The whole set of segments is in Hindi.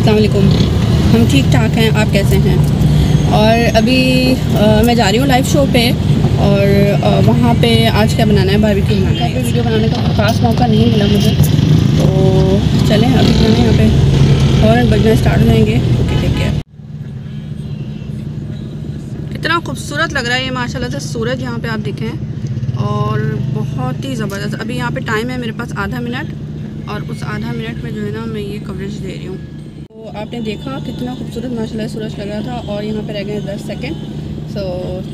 अस्सलाम वालेकुम। हम ठीक ठाक हैं, आप कैसे हैं? और अभी मैं जा रही हूँ लाइव शो पे और वहाँ पे आज क्या बनाना है, बारबेक्यू बनाना है। वीडियो बनाने का खास मौका नहीं मिला मुझे, तो चलें अभी जो है यहाँ पे फ़ौरन बजना स्टार्ट हो जाएंगे। Okay, take care. कितना खूबसूरत लग रहा है ये माशाल्लाह से सूरज यहाँ पे आप देखें, और बहुत ही ज़बरदस्त। अभी यहाँ पे टाइम है मेरे पास आधा मिनट, और उस आधा मिनट में जो है ना मैं ये कवरेज दे रही हूँ। तो आपने देखा कितना खूबसूरत माशाल्लाह सूरज लग रहा था, और यहाँ पे रह गए 10 सेकंड। सो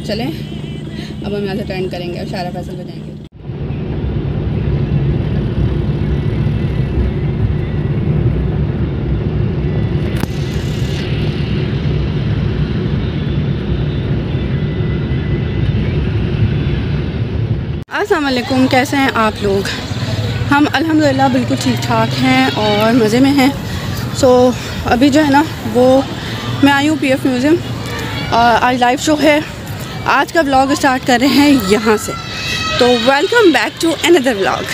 चलें अब हम यहाँ से टर्न करेंगे और शारा फैसल पे जाएंगे। अस्सलाम वालेकुम, कैसे हैं आप लोग? हम अल्हम्दुलिल्लाह बिल्कुल ठीक ठाक हैं और मज़े में हैं। सो अभी जो है ना वो मैं आई हूँ पीएफ म्यूज़ियम, और आज लाइव शो है। आज का व्लॉग स्टार्ट कर रहे हैं यहाँ से, तो welcome back to another vlog.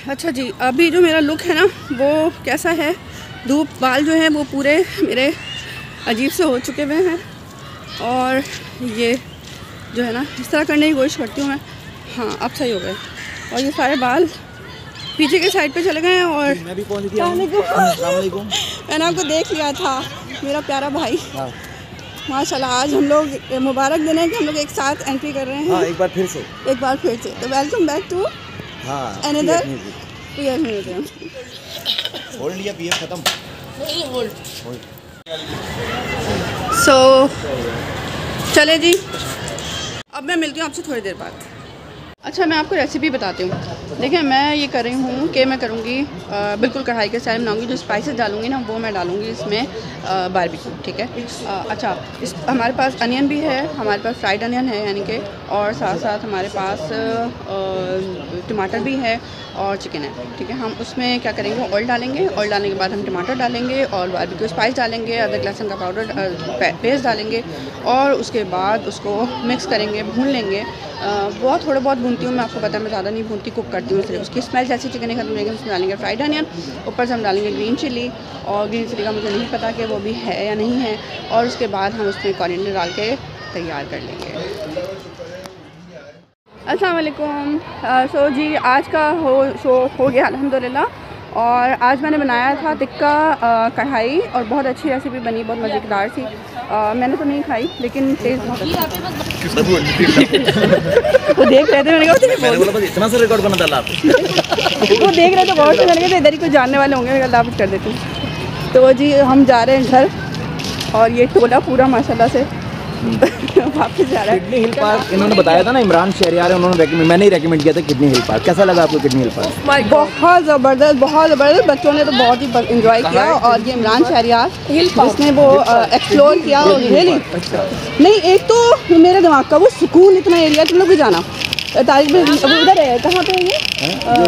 अच्छा जी, अभी जो मेरा लुक है ना वो कैसा है, धूप बाल जो है वो पूरे मेरे अजीब से हो चुके हुए हैं, और ये जो है ना इस तरह करने की कोशिश करती हूँ मैं। हाँ, अब सही हो गए, और ये सारे बाल पीछे के साइड पे चले गए हैं। और मैं भी पहुंच गया हूं। मैंने आपको देख लिया था, मेरा प्यारा भाई। माशाल्लाह आज हम लोग मुबारक दिन है कि हम लोग एक साथ एंट्री कर रहे हैं। हाँ, एक बार फिर से। तो welcome back to another PF museum. Hold लिया, पीएफ खत्म। सो चले जी, अब मैं मिलती हूँ आपसे थोड़ी देर बाद। अच्छा, मैं आपको रेसिपी बताती हूँ। देखिए, मैं ये कर रही हूँ कि मैं करूँगी बिल्कुल कढ़ाई के स्टाइल बनाऊँगी। जो स्पाइसेस डालूँगी ना वो मैं डालूँगी इसमें बारबेक्यू, ठीक है। अच्छा, हमारे पास अनियन भी है, हमारे पास फ्राइड अनियन है यानी कि, और साथ साथ हमारे पास टमाटर भी है और चिकन है, ठीक है। हम उसमें क्या करेंगे, ऑयल डालेंगे, ऑयल डालने के बाद हम टमाटर डालेंगे और बारबेक्यू स्पाइस डालेंगे, अदरक लहसुन का पाउडर पेस्ट डालेंगे, और उसके बाद उसको मिक्स करेंगे, भून लेंगे। बहुत थोड़ा बहुत भूनती हूँ मैं, आपको पता है मैं ज़्यादा नहीं भूनती, कुक करती हूँ इसलिए। उसकी स्मेल जैसी चिकन खत्म हो जाएगी, उसमें डालेंगे फ्राइड अनियन, ऊपर से हम डालेंगे ग्रीन चिली, और ग्रीन चिली का मुझे नहीं पता कि वो भी है या नहीं है, और उसके बाद हम उसमें कोरिएंडर डाल के तैयार कर लेंगे। अस्सलाम वालेकुम। सो जी, आज का शो हो गया अल्हम्दुलिल्लाह, और आज मैंने बनाया था टिक्का कढ़ाई, और बहुत अच्छी रेसिपी बनी, बहुत मज़ेदार थी। मैंने तो नहीं खाई लेकिन टेस्ट बहुत अच्छा। वो देख रहे थे, मैंने कहा इतना सा रिकॉर्ड करना था वो देख रहे थे बहुत से, मैंने कहा इधर ही कुछ जानने वाले होंगे, मैं लाभ कर देती हूँ। तो जी हम जा रहे हैं घर, और ये टोला पूरा माशाल्लाह से वापस जा रहा है। किडनी हिल पार्क इन्होंने बताया था ना, इमरान शहरियार है, उन्होंने मैंने ही रेकमेंड किया था किडनी हिल पार्क। कैसा लगा आपको किडनी हिल पार्क? बहुत ज़बरदस्त, बच्चों ने तो बहुत ही एंजॉय किया। और ये इमरान शहरियार जिसने वो एक्सप्लोर किया, और रियली नहीं, एक तो मेरे दिमाग का वो सुकून इतना एरिया, तुम लोग भी जाना तारिक में उधर है, कहाँ पे है ये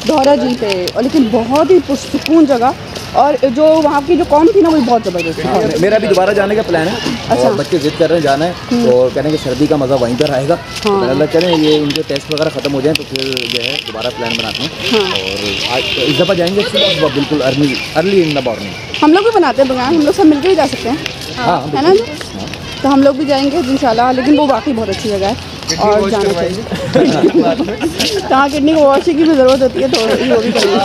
दौरा जी पे, और लेकिन बहुत ही पुरसुकून जगह, और जो वहाँ की जो कौम थी ना वो बहुत ज़बरदस्त है। मेरा भी दोबारा जाने का प्लान है। अच्छा। और बच्चे जिद कर रहे हैं जाना है, तो कह रहे हैं कि सर्दी का मज़ा वहीं पर आएगा। अल्लाह करें ये उनके टेस्ट वगैरह ख़त्म हो जाएं तो फिर जो है दोबारा प्लान बनाते हैं। और आज इस दफ़ा जाएंगे सुबह बिल्कुल अर्ली इन द मॉर्निंग। हम लोग भी बनाते हैं प्रोग्राम, हम लोग सब मिलकर भी जा सकते हैं, है ना? तो हम लोग भी जाएंगे इंशाल्लाह, लेकिन वो वाकई बहुत अच्छी जगह है और जाना चाहिए। कहाँ किडनी को वॉशिंग की भी ज़रूरत होती है, तो वो भी करेंगे।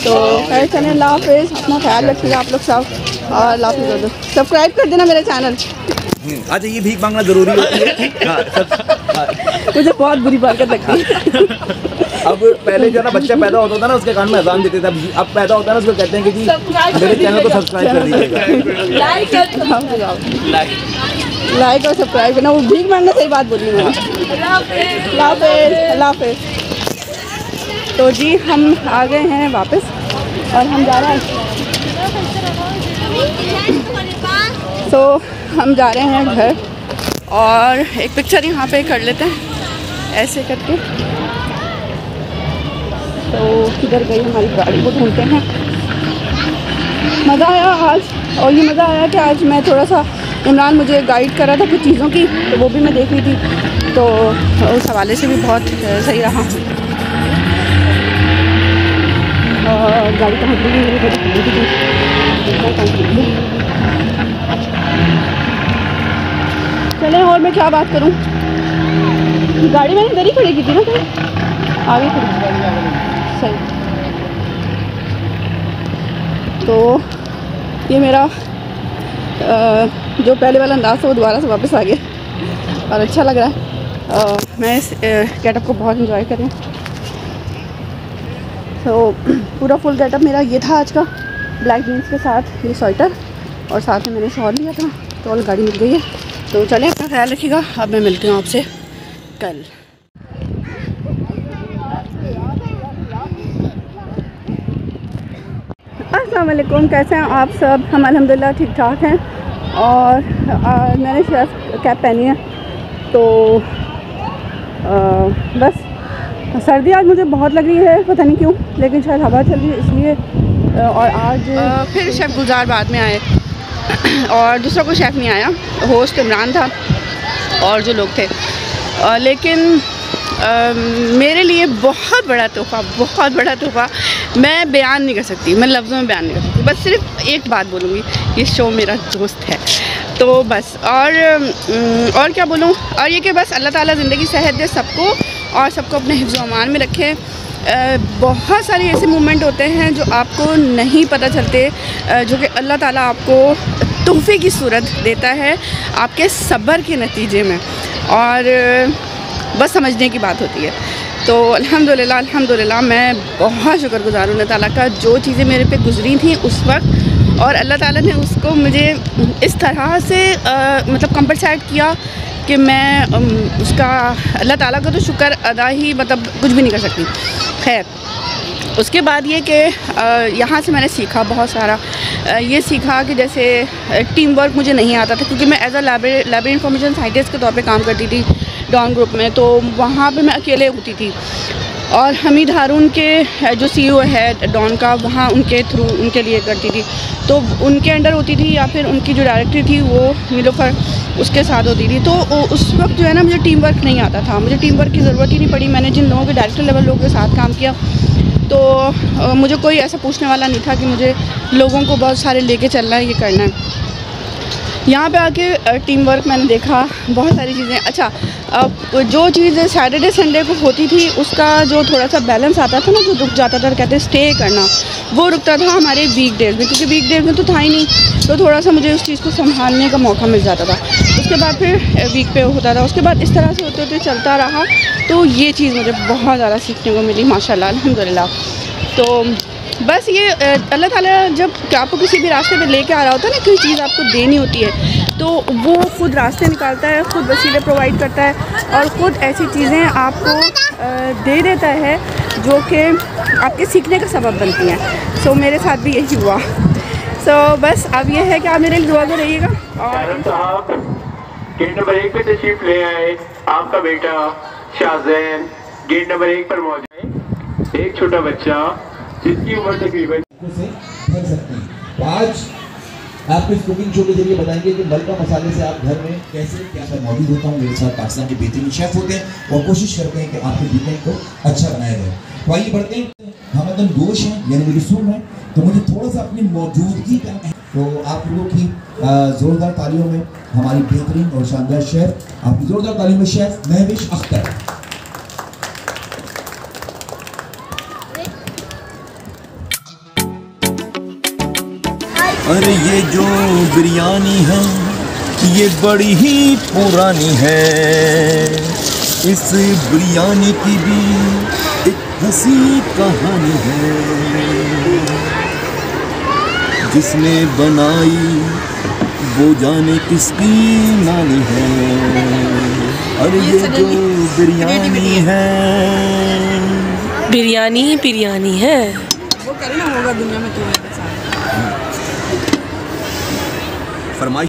तो खैर चलें, अल्लाह हाफ़िज़, अपना ख्याल रखिएगा आप लोग सब, और अल्लाह हाफ़िज़। सब्सक्राइब कर देना मेरे चैनल। अच्छा, ये भीख मांगना ज़रूरी होती है। मुझे बहुत बुरी बरकत लगती है। अब पहले जो ना बच्चा पैदा होता था ना, उसके कान में अजान देते थे, अब पैदा होता है ना उसको कहते हैं कि जी मेरे चैनल को सब्सक्राइब कर दीजिएगा, लाइक और सब्सक्राइब करना। वो भीख मांगना सही बात बोली मैंने। अल्लाह हाफ़िज़। तो जी हम आ गए हैं वापस, और हम जा रहे हैं, तो हम जा रहे हैं घर, और एक पिक्चर यहाँ पे कर लेते हैं ऐसे करके। तो किधर गई हमारी गाड़ी को ढूंढते हैं। मज़ा आया आज, और ये मज़ा आया कि आज मैं थोड़ा सा, इमरान मुझे गाइड कर रहा था कुछ चीज़ों की, तो वो भी मैं देख रही थी, तो उस हवाले से भी बहुत सही रहा। और गाड़ी कहाँ खड़ी है, चले। और मैं क्या बात करूँ, गाड़ी मैंने इधर ही खड़ी की थी ना, कहीं आगे खड़ी सही। तो ये मेरा जो पहले वाला अंदाज़ था वो दोबारा से वापस आ गया और अच्छा लग रहा है। मैं इस गेटअप को बहुत इंजॉय कर रही हूँ। तो पूरा फुल गेटअप मेरा ये था आज का, ब्लैक जीन्स के साथ ये स्वेटर, और साथ में मैंने शॉल लिया था। तो और गाड़ी मिल गई है, तो चलें, अपना ख्याल रखिएगा। अब मैं मिलती हूँ आपसे कल। अस्सलाम वालेकुम, कैसे हैं आप सब? हम अल्हम्दुलिल्लाह ठीक ठाक हैं। और मैंने शेफ कैप पहनी है, तो बस सर्दी आज मुझे बहुत लग रही है, पता नहीं क्यों, लेकिन शायद हवा चल रही है इसलिए। और आज फिर शेफ़ गुलजार बाद में आए और दूसरा कोई शेफ़ नहीं आया, होस्ट इमरान था और जो लोग थे। लेकिन मेरे लिए बहुत बड़ा तोहफ़ा मैं बयान नहीं कर सकती, मैं लफ्ज़ों में बयान नहीं कर सकती। बस सिर्फ एक बात बोलूँगी, ये शो मेरा दोस्त है, तो बस। और क्या बोलूँ, और ये कि बस अल्लाह ताला ज़िंदगी सेहत दे सबको, और सबको अपने हिफ्ज़ व अमान में रखे। बहुत सारे ऐसे मोमेंट होते हैं जो आपको नहीं पता चलते, जो कि अल्लाह ताला आपको तोहफ़े की सूरत देता है आपके सब्र के नतीजे में, और बस समझने की बात होती है। तो अल्हम्दुलिल्लाह मैं बहुत शुक्रगुज़ार हूँ अल्लाह ताला का, जो चीज़ें मेरे पे गुज़री थी उस वक्त, और अल्लाह ताला ने उसको मुझे इस तरह से मतलब कंपनसेट किया कि मैं उसका, अल्लाह ताला का तो शुक्र अदा ही, मतलब कुछ भी नहीं कर सकती। खैर, उसके बाद ये कि यहाँ से मैंने सीखा बहुत सारा। ये सीखा कि जैसे टीम वर्क मुझे नहीं आता था, क्योंकि मैं as a library information scientist के तौर पे काम करती थी डॉन ग्रुप में, तो वहाँ पे मैं अकेले होती थी। और हमीद हारून के जो CEO है डॉन का, वहाँ उनके थ्रू उनके लिए करती थी, तो उनके अंडर होती थी, या फिर उनकी जो डायरेक्टर थी वो नीलोफर, उसके साथ होती थी। तो उस वक्त जो है ना, मुझे टीम वर्क नहीं आता था, मुझे टीम वर्क की ज़रूरत ही नहीं पड़ी। मैंने जिन लोगों के डायरेक्टर लेवल लोगों के साथ काम किया, तो मुझे कोई ऐसा पूछने वाला नहीं था कि मुझे लोगों को बहुत सारे लेके चलना है, ये करना है। यहाँ पे आके टीम वर्क मैंने देखा, बहुत सारी चीज़ें। अच्छा, जो चीज़ सैटरडे संडे को होती थी, उसका जो थोड़ा सा बैलेंस आता था ना, जो रुक जाता था, कहते स्टे करना, वो रुकता था हमारे वीक डेज़ में, क्योंकि वीक डेज़ में तो था ही नहीं, तो थोड़ा सा मुझे उस चीज़ को संभालने का मौका मिल जाता था। उसके बाद फिर वीक पे होता था, उसके बाद इस तरह से होते होते चलता रहा। तो ये चीज़ मुझे बहुत ज़्यादा सीखने को मिली, माशाल्लाह अल्हम्दुलिल्लाह। तो बस ये अल्लाह ताला जब आपको किसी भी रास्ते पे लेके आ रहा होता है ना, कोई चीज़ आपको देनी होती है, तो वो खुद रास्ते निकालता है, खुद वसीले प्रोवाइड करता है, और ख़ुद ऐसी चीज़ें आपको दे देता है जो कि आपके सीखने का सबब बनती हैं। सो मेरे साथ भी यही हुआ। सो बस अब ये है कि आप मेरे लिए दुआ में रहिएगा। और गेट नंबर 1 पे तशरीफ ले आए आपका बेटा शाहजैन, गेट नंबर 1 पर मौजूद है एक छोटा बच्चा जिसकी उम्र तकरीबन से भर सकते हैं। आज आपको इस कुकिंग शो के जरिए बताएंगे कि मलका मसाले से आप घर में कैसे क्या मैं मौजूद होता हूँ। मेरे साथ पाकिस्तान के बेहतरीन शेफ होते हैं और कोशिश करते हैं कि आपके वीकेंड को अच्छा बनाया जाए। तो आइए बढ़ते हैं। हमदन गोश हैं, यानी मेरी सून है, तो मुझे थोड़ा सा अपनी मौजूदगी का, तो आप लोगों की ज़ोरदार तालियों में हमारी बेहतरीन और शानदार शेफ, आपकी ज़ोरदार तालियों में शेफ महविश अख्तर। अरे ये जो बिरयानी है ये बड़ी ही पुरानी है, इस बिरयानी की भी एक हंसी कहानी है, जिसने बनाई वो जाने किसकी नानी है। अरे ये जो बिरयानी है, बिरयानी ही बिरयानी है। वो करना होगा दुनिया में तुम्हें फरमाइश,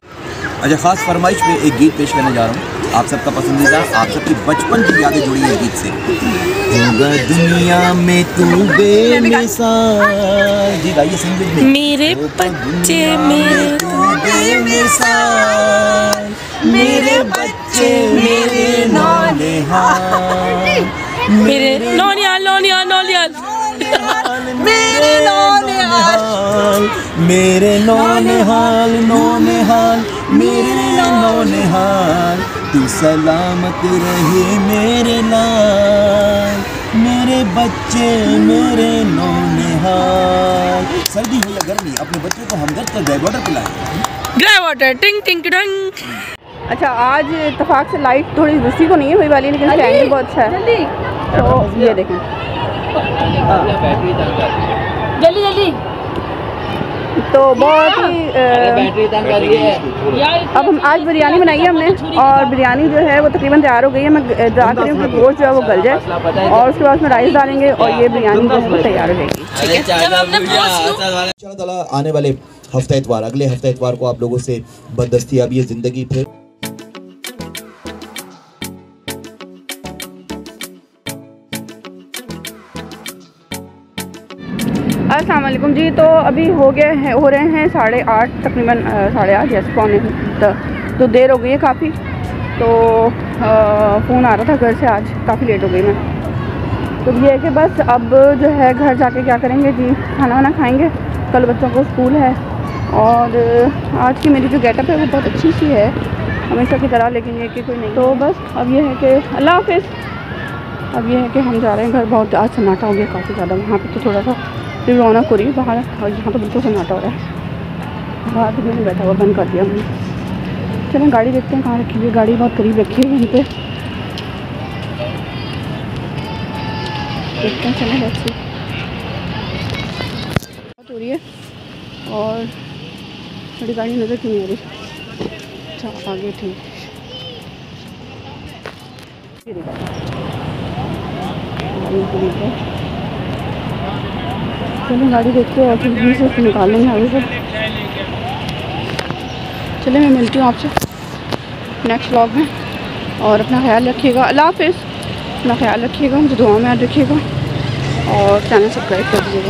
अच्छा ख़ास फरमाइश में एक गीत पेश करने जा रहा हूँ। आप सबका पसंदीदा, आप सबकी बचपन की यादें जुड़ी है गीत से। होगा दुनिया में तू बेमिसाल। जी गाइए सिंग विद मी। मेरे बच्चे मेरे तू बेमिसाल, मेरे बच्चे मेरे नौनिहाल, मेरे नौनिहाल नौनिहाल नौनिहाल मेरे नौनिहाल, मेरे नौनिहाल नौनिहाल, मेरे नौनिहाल, तू सलामत रहे मेरे लाल, मेरे बच्चे मेरे नौनिहाल। सर्दी हो या गर्मी, अपने बच्चों को हमदर्द का ग्रे वाटर पिलाएं। ग्रे वाटर टिंग टिंग टंग। अच्छा, आज इत्तेफाक से लाइट थोड़ी दूसरी को नहीं है वही वाली, लेकिन इसका एंगल बहुत अच्छा है। तो ये देखें, जल्दी जल्दी। तो बहुत ही अब हम आज बिरयानी बनाई है हमने, और बिरयानी जो है वो तकरीबन तैयार हो गई है। मैं दुआ करी हूँ कि गोश्त जो है वो गल जाए, और उसके बाद उसमें राइस डालेंगे और ये बिरयानी जो है तैयार हो जाएगी। इंशाअल्लाह आने वाले हफ्ता इतवार, अगले हफ्ता इतवार को आप लोगों से बददस्तियाब ये ज़िंदगी फिर अस्सलाम वालेकुम जी। तो अभी हो रहे हैं 8:30 तकरीबन 8:30 जैसे पौने तो देर हो गई है काफ़ी। तो फ़ोन आ रहा था घर से, आज काफ़ी लेट हो गई मैं। तो ये है कि बस अब जो है घर जाके क्या करेंगे जी, खाना वाना खाएंगे। कल बच्चों को स्कूल है, और आज की मेरी जो गेटअप है वो बहुत अच्छी सी है हमेशा की तरह, लेकिन ये कि कोई नहीं। तो बस अब ये है कि अल्लाह हाफ़िज़। अब ये है कि हम जा रहे हैं घर। बहुत आज सन्नाटा हो गया काफ़ी ज़्यादा। वहाँ पे तो थोड़ा सा रौनक हो रही है बाहर, और यहाँ पर बिल्कुल सन्नाटा हो रहा है। बाहर भी नहीं बैठा हुआ, बंद कर दिया हमने। चलें गाड़ी देखते हैं कहाँ रखी हुई है। गाड़ी बहुत करीब रखी है यहीं पे, देखते हैं। चलें वैसे बहुत हो रही है, और थोड़ी गाड़ी नज़र क्यों नहीं आ रही। अच्छा आगे ठीक। चलिए गाड़ी देखते हैं और फिर भी से निकाल लेंगे आगे से। चलिए मैं मिलती हूँ आपसे नेक्स्ट व्लॉग में, और अपना ख्याल रखिएगा। अल्लाह हाफ़िज़। अपना ख्याल रखिएगा, मुझे दुआ में याद रखिएगा, और चैनल सब्सक्राइब कर दीजिएगा।